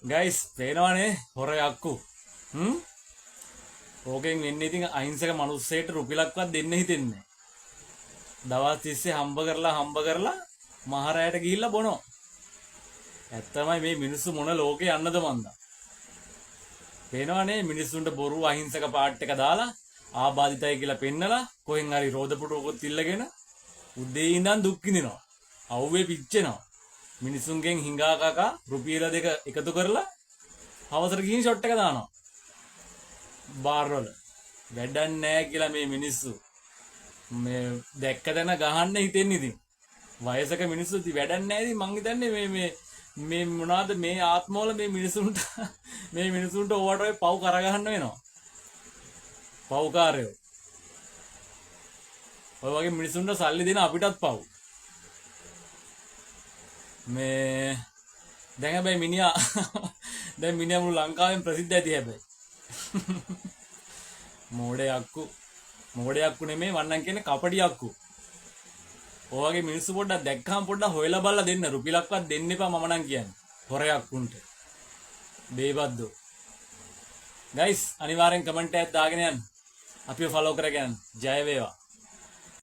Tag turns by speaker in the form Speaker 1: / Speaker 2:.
Speaker 1: Guys පේනවනේ හොර යක්කු ඕකෙන් වෙන්නේ ඉතින් අහිංසක මිනිස්සෙට රුපියලක්වත් දෙන්න හිතෙන්නේ දවස් 30 හම්බ කරලා මහරයට ගිහිල්ලා බොනෝ ඇත්තමයි මේ මිනිස්සු මොන ලෝකේ යන්නද මන්දා පේනවනේ මිනිස්සුන්ට බොරු අහිංසක පාට් එක දාලා ආබාධිතයි කියලා පෙන්නලා කොහෙන් හරි රෝදපුටුවකුත් ඉල්ලගෙන උදේ ඉඳන් දුක් විඳිනවා අවුවේ පිච්චෙනවා මිනිසුන්ගෙන් හිඟා කකා රුපියල 2 එකතු කරලා හවසට ගිහින් ෂොට් එක දානවා බාර් වල වැඩක් නැහැ කියලා මේ මිනිස්සු මේ දැක්ක තැන ගහන්න හිතෙන්නේ ඉතින් වයසක මිනිස්සු ඉතින් වැඩක් නැහැ ඉතින් මං හිතන්නේ මේ මොනවාද මේ ආත්මවල මේ මිනිසුන්ට ඕවට ඔය පව් කරගහන්න වෙනවා පව්කාරයෝ ඔය වගේ මිනිසුන්ට සල්ලි දෙන අපිටත් පව් මේ දැන් හැබැයි මිනිහා මුළු ලංකාවෙන් ප්‍රසිද්ධ ඇති හැබැයි මෝඩේ යක්කු නෙමෙයි වන්නම් කියන්නේ කපටි යක්කු. ඔය වගේ මිනිස්සු පොඩ්ඩක් දැක්කම පොඩ්ඩක් හොයලා බලලා දෙන්න රුපියලක්වත් දෙන්න එපා මම නම් කියන්නේ. හොර යක්කුන්ට. බේබද්දෝ. ගයිස් අනිවාර්යෙන් කමෙන්ට් එකක් දාගෙන යන්න. අපිව ෆලෝ කරගෙන යන්න. ජය වේවා.